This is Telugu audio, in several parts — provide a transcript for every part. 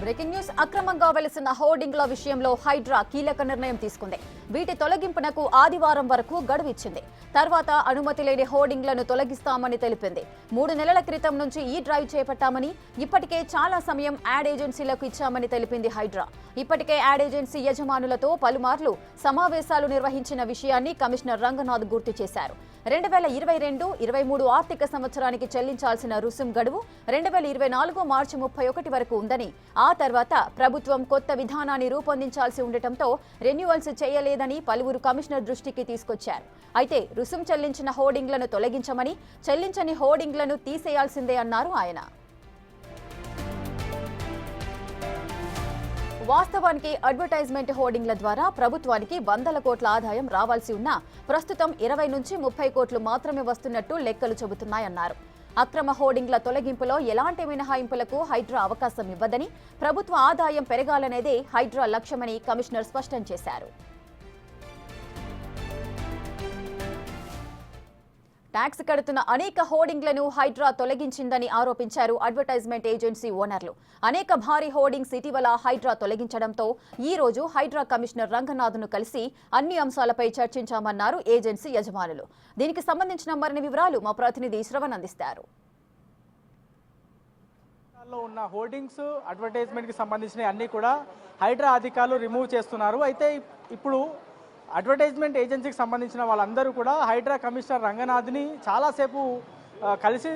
బ్రేకింగ్ న్యూస్ అక్రమంగా వెలిసిన హోర్డింగ్ల విషయంలో హైడ్రా కీలక నిర్ణయం తీసుకుంది. వీటి తొలగింపునకు ఆదివారం వరకు గడువు ఇచ్చింది. తర్వాత అనుమతి లేని హోర్డింగ్లను తొలగిస్తామని తెలిపింది. 3 నెలల క్రితం నుంచి ఈ డ్రైవ్ చేపట్టామని, ఇప్పటికే చాలా సమయం యాడ్ ఏజెన్సీలకు ఇచ్చామని తెలిపింది హైడ్రా. ఇప్పటికే యాడ్ ఏజెన్సీ యజమానులతో పలుమార్లు సమావేశాలు నిర్వహించిన విషయాన్ని కమిషనర్ రంగనాథ్ గుర్తు చేశారు. 2022-23 ఆర్థిక సంవత్సరానికి చెల్లించాల్సిన రుసుం గడువు 2024 మార్చి 31 వరకు ఉందని, ఆ తర్వాత ప్రభుత్వం కొత్త విధానాన్ని రూపొందించాల్సి ఉండటంతో రెన్యువల్స్ చేయలేదని పలువురు కమిషనర్ దృష్టికి తీసుకొచ్చారు. అయితే రుసుం చెల్లించిన హోర్డింగ్లను తొలగించమని, చెల్లించని హోర్డింగ్లను తీసేయాల్సిందే అన్నారు ఆయన. వాస్తవానికి అడ్వర్టైజ్మెంట్ హోర్డింగ్ల ద్వారా ప్రభుత్వానికి 100 కోట్ల ఆదాయం రావాల్సి ఉన్నా ప్రస్తుతం 20 నుంచి 30 కోట్లు మాత్రమే వస్తున్నట్టు లెక్కలు చెబుతున్నాయన్నారు. అక్రమ హోర్డింగ్ల తొలగింపులో ఎలాంటి మినహాయింపులకు హైడ్రా అవకాశం ఇవ్వదని, ప్రభుత్వ ఆదాయం పెరగాలనేదే హైడ్రా లక్ష్యమని కమిషనర్ స్పష్టం చేశారు. ట్యాక్స్ కడుతున్న అనేక హోర్డింగ్లను హైడ్రా తొలగించిందని ఆరోపించారు అడ్వర్టైజ్మెంట్ ఏజెన్సీ ఓనర్లు. అనేక భారీ హోర్డింగ్స్ ఇటీవల హైడ్రా తొలగించడంతో ఈ రోజు హైడ్రా కమిషనర్ రంగనాథ్ను కలిసి అన్ని అంశాలపై చర్చించామన్నారు ఏజెన్సీ యజమానులు. దీనికి సంబంధించిన మరిన్ని వివరాలు మా ప్రతినిధి శ్రవణ్ అందిస్తారు. ఉన్న హోర్డింగ్స్ అడ్వర్టైజ్మెంట్కి సంబంధించిన అన్ని కూడా హైడ్రా అధికారులు రిమూవ్ చేస్తున్నారు. అయితే ఇప్పుడు అడ్వర్టైజ్మెంట్ ఏజెన్సీకి సంబంధించిన వాళ్ళందరూ కూడా హైడ్రా కమిషనర్ రంగనాథ్ని చాలాసేపు కలిసి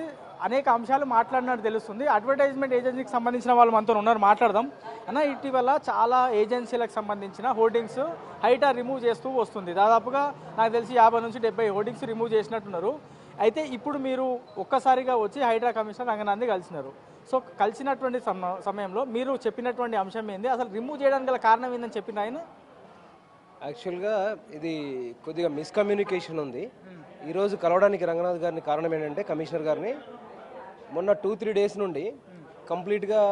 అనేక అంశాలు మాట్లాడినట్టు తెలుస్తుంది. అడ్వర్టైజ్మెంట్ ఏజెన్సీకి సంబంధించిన వాళ్ళు మనతో ఉన్నారు, మాట్లాడదాం అన్న. ఇటీవల చాలా ఏజెన్సీలకు సంబంధించిన హోర్డింగ్స్ హైడ్రా రిమూవ్ చేస్తూ వస్తుంది. దాదాపుగా నాకు తెలిసి 50 నుంచి 70 హోర్డింగ్స్ రిమూవ్ చేసినట్టున్నారు. అయితే ఇప్పుడు మీరు ఒక్కసారిగా వచ్చి హైడ్రా కమిషనర్ రంగనాథ్ని కలిసినారు. సో కలిసినటువంటి సమయంలో మీరు చెప్పినటువంటి అంశం ఏంది, అసలు రిమూవ్ చేయడానికి గల కారణం ఏందని చెప్పిన ఆయన? యాక్చువల్గా ఇది కొద్దిగా మిస్కమ్యూనికేషన్ ఉంది. ఈరోజు కలవడానికి రంగనాథ్ గారిని కారణం ఏంటంటే, కమిషనర్ గారిని మొన్న 2-3 డేస్ నుండి కంప్లీట్గా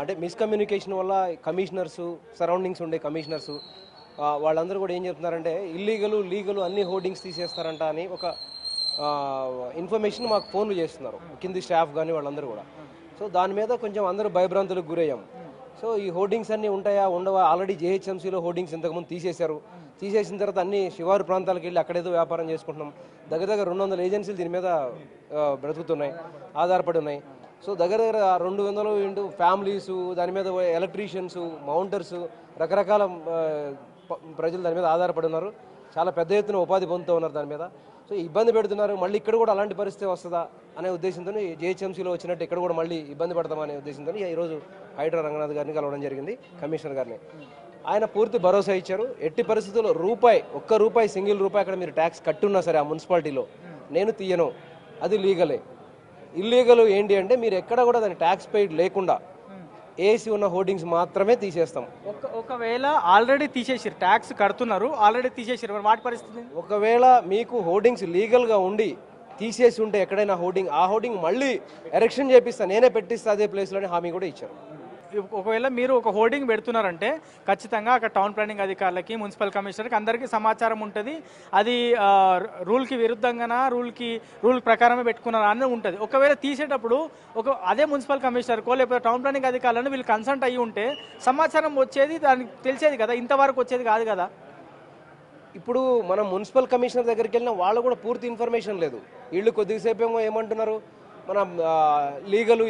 అంటే మిస్కమ్యూనికేషన్ వల్ల కమిషనర్సు, సరౌండింగ్స్ ఉండే కమిషనర్సు వాళ్ళందరూ కూడా ఏం చెప్తున్నారంటే లీగలు అన్ని హోర్డింగ్స్ తీసేస్తారంట అని ఒక ఇన్ఫర్మేషన్ మాకు ఫోన్లు చేస్తున్నారు, కింది స్టాఫ్ కానీ వాళ్ళందరూ కూడా. సో దాని మీద కొంచెం అందరూ భయభ్రాంతులకు గురయ్యాం. సో ఈ హోర్డింగ్స్ అన్నీ ఉంటాయా ఉండవా, ఆల్రెడీ జేహెచ్ఎంసీలో హోర్డింగ్స్ ఇంతకుముందు తీసేసిన తర్వాత అన్ని శివారు ప్రాంతాలకు వెళ్ళి అక్కడేదో వ్యాపారం చేసుకుంటున్నాం. దగ్గర 200 ఏజెన్సీలు దీని మీద బ్రతుకుతున్నాయి, ఆధారపడి ఉన్నాయి. సో దగ్గర 200 ఫ్యామిలీసు, దాని మీద ఎలక్ట్రీషియన్స్, మౌంటర్స్, రకరకాల ప్రజలు దాని మీద ఆధారపడి ఉన్నారు. చాలా పెద్ద ఎత్తున ఉపాధి పొందుతూ ఉన్నారు దాని మీద. సో ఇబ్బంది పెడుతున్నారు. మళ్ళీ ఇక్కడ కూడా అలాంటి పరిస్థితి వస్తుందా అనే ఉద్దేశంతో జేహెచ్ఎంసీలో వచ్చినట్టు ఇక్కడ కూడా మళ్ళీ ఇబ్బంది పడతామనే ఉద్దేశంతో ఈరోజు హైడ్రా రంగనాథ్ గారిని కలవడం జరిగింది, కమిషనర్ గారిని. ఆయన పూర్తి భరోసా ఇచ్చారు. ఎట్టి పరిస్థితుల్లో ఒక్క రూపాయి సింగిల్ రూపాయి అక్కడ మీరు ట్యాక్స్ కట్టున్నా సరే ఆ మున్సిపాలిటీలో నేను తీయను, అది లీగలే. ఇల్లీగల్ ఏంటి అంటే మీరు ఎక్కడ కూడా దాని ట్యాక్స్ పెయిడ్ లేకుండా ఏసీ ఉన్న హోర్డింగ్స్ మాత్రమే తీసేస్తాం. ఒకవేళ ఆల్రెడీ తీసేసారు, ట్యాక్స్ కడుతున్నారు, ఆల్రెడీ తీసేసారు, వాటి పరిస్థితి? ఒకవేళ మీకు హోర్డింగ్స్ లీగల్గా ఉండి తీసేసి ఉంటే ఎక్కడైనా ఆ హోర్డింగ్ మళ్ళీ ఎరెక్షన్ చేపిస్తా, నేనే పెట్టిస్తా అదే ప్లేస్లోనే హామీ కూడా ఇచ్చారు. ఒకవేళ మీరు ఒక హోర్డింగ్ పెడుతున్నారంటే ఖచ్చితంగా అక్కడ టౌన్ ప్లానింగ్ అధికారులకి, మున్సిపల్ కమిషనర్కి అందరికీ సమాచారం ఉంటుంది. అది రూల్కి విరుద్ధంగానా, రూల్ ప్రకారమే పెట్టుకున్నారా అని ఉంటుంది. ఒకవేళ తీసేటప్పుడు అదే మున్సిపల్ కమిషనర్కో లేకపోతే టౌన్ ప్లానింగ్ అధికారులను వీళ్ళు కన్సల్ట్ అయ్యి ఉంటే సమాచారం వచ్చేది, దానికి తెలిసేది కదా, ఇంతవరకు వచ్చేది కాదు కదా. ఇప్పుడు మనం మున్సిపల్ కమిషనర్ దగ్గరికి వెళ్ళినా వాళ్ళు కూడా పూర్తి ఇన్ఫర్మేషన్ లేదు. వీళ్ళు కొద్దిసేపు ఏమంటున్నారు, మన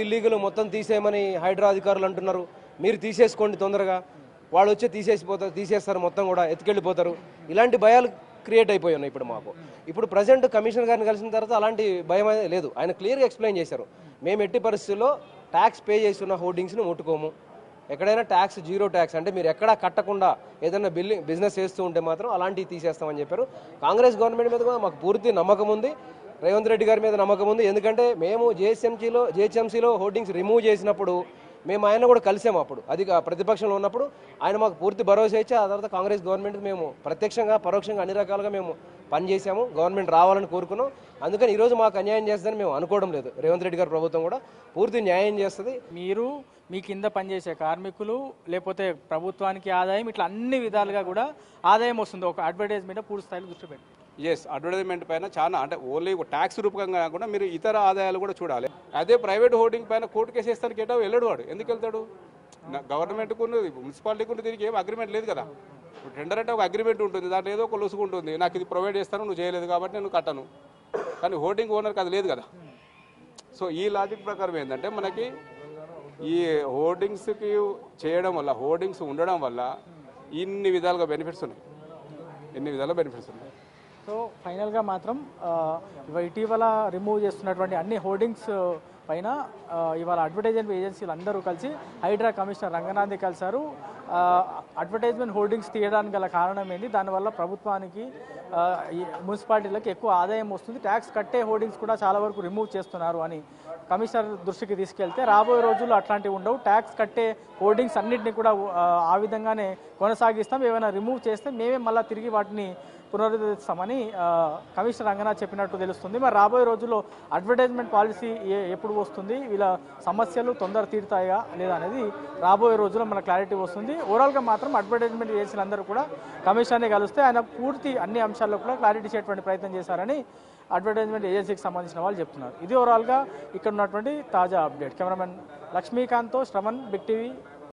ఇల్లీగల్ మొత్తం తీసేయమని హైడ్రా అధికారులు అంటున్నారు. మీరు తీసేసుకోండి తొందరగా, వాళ్ళు వచ్చి తీసేస్తారు, మొత్తం కూడా ఎత్తుకెళ్ళిపోతారు. ఇలాంటి భయాలు క్రియేట్ అయిపోయి ఉన్నాయి ఇప్పుడు మాకు. ఇప్పుడు ప్రజెంట్ కమిషనర్ గారిని కలిసిన తర్వాత అలాంటి భయం అనేది లేదు. ఆయన క్లియర్గా ఎక్స్ప్లెయిన్ చేశారు, మేము ఎట్టి పరిస్థితుల్లో ట్యాక్స్ పే చేస్తున్న హోర్డింగ్స్ని ముట్టుకోము. ఎక్కడైనా ట్యాక్స్, జీరో ట్యాక్స్ అంటే మీరు ఎక్కడా కట్టకుండా ఏదైనా బిజినెస్ చేస్తూ ఉంటే మాత్రం అలాంటివి తీసేస్తామని చెప్పారు. కాంగ్రెస్ గవర్నమెంట్ మీద కూడా మాకు పూర్తి నమ్మకం ఉంది, రేవంత్ రెడ్డి గారి మీద నమ్మకం ఉంది. ఎందుకంటే మేము జేహెచ్ఎంసీలో హోర్డింగ్స్ రిమూవ్ చేసినప్పుడు మేము ఆయన కూడా కలిసాము. అప్పుడు అది ప్రతిపక్షంలో ఉన్నప్పుడు ఆయన మాకు పూర్తి భరోసా ఇచ్చి ఆ తర్వాత కాంగ్రెస్ గవర్నమెంట్ మేము ప్రత్యక్షంగా పరోక్షంగా అన్ని రకాలుగా మేము పనిచేసాము. గవర్నమెంట్ రావాలని కోరుకున్నాం. అందుకని ఈరోజు మాకు అన్యాయం చేస్తుందని మేము అనుకోవడం లేదు. రేవంత్ రెడ్డి గారి ప్రభుత్వం కూడా పూర్తి న్యాయం చేస్తుంది. మీ కింద పనిచేసే కార్మికులు లేకపోతే ప్రభుత్వానికి ఆదాయం, ఇట్లా అన్ని విధాలుగా కూడా ఆదాయం వస్తుంది ఒక అడ్వర్టైజ్మెంట్ పూర్తి స్థాయిలో దృష్టి పెట్టి. అడ్వర్టైజ్మెంట్ పైన చాలా అంటే ఓన్లీ ట్యాక్స్ రూపకంగా కాకుండా మీరు ఇతర ఆదాయాలు కూడా చూడాలి. అదే ప్రైవేట్ హోర్డింగ్ పైన కోర్టు కేసు వేస్తానికి వెళ్ళడు వాడు, ఎందుకు వెళ్తాడు? గవర్నమెంట్కు మున్సిపాలిటీకి దీనికి ఏం అగ్రిమెంట్ లేదు కదా. ఇప్పుడు టెండర్ అంటే ఒక అగ్రిమెంట్ ఉంటుంది, దాంట్లో ఏదో ఒక లొసుగు ఉంటుంది. నాకు ఇది ప్రొవైడ్ చేస్తాను, నువ్వు చేయలేదు కాబట్టి నేను కట్టను. కానీ హోర్డింగ్ ఓనర్కి అది లేదు కదా. సో ఈ లాజిక్ ప్రకారం ఏంటంటే మనకి ఈ హోర్డింగ్స్కి చేయడం వల్ల, హోర్డింగ్స్ ఉండడం వల్ల ఇన్ని విధాలుగా బెనిఫిట్స్ ఉన్నాయి, ఉన్నాయి. సో ఫైనల్గా మాత్రం ఇటీవల రిమూవ్ చేస్తున్నటువంటి అన్ని హోర్డింగ్స్ పైన ఇవాళ అడ్వర్టైజ్మెంట్ ఏజెన్సీలు అందరూ కలిసి హైడ్రా కమిషనర్ రంగనాథ్ని కలిశారు. అడ్వర్టైజ్మెంట్ హోర్డింగ్స్ తీయడానికి గల కారణం ఏంటి, దానివల్ల ప్రభుత్వానికి ఈ మున్సిపాలిటీలకు ఎక్కువ ఆదాయం వస్తుంది, ట్యాక్స్ కట్టే హోర్డింగ్స్ కూడా చాలా వరకు రిమూవ్ చేస్తున్నారు అని కమిషనర్ దృష్టికి తీసుకెళ్తే రాబోయే రోజుల్లో అట్లాంటివి ఉండవు, ట్యాక్స్ కట్టే హోర్డింగ్స్ అన్నింటినీ కూడా ఆ విధంగానే కొనసాగిస్తాం, ఏమైనా రిమూవ్ చేస్తే మేమే మళ్ళీ తిరిగి వాటిని పునరుద్ధరిస్తామని కమిషనర్ రంగనాథ్ చెప్పినట్టు తెలుస్తుంది. మరి రాబోయే రోజుల్లో అడ్వర్టైజ్మెంట్ పాలసీ ఎప్పుడు వస్తుంది, వీళ్ళ సమస్యలు తొందర తీరుతాయా లేదా అనేది రాబోయే రోజుల్లో మన క్లారిటీ వస్తుంది. ఓవరాల్గా మాత్రం అడ్వర్టైజ్మెంట్ ఏజెన్సీలందరూ కూడా కమిషనర్ని కలిస్తే ఆయన పూర్తి అన్ని అంశాల్లో కూడా క్లారిటీ ఇచ్చేటువంటి ప్రయత్నం చేశారని అడ్వర్టైజ్మెంట్ ఏజెన్సీకి సంబంధించిన వాళ్ళు చెప్తున్నారు. ఇది ఓవరాల్గా ఇక్కడ ఉన్నటువంటి తాజా అప్డేట్. కెమెరామెన్ లక్ష్మీకాంత్తో శ్రవణ్, బిగ్ టీవీ.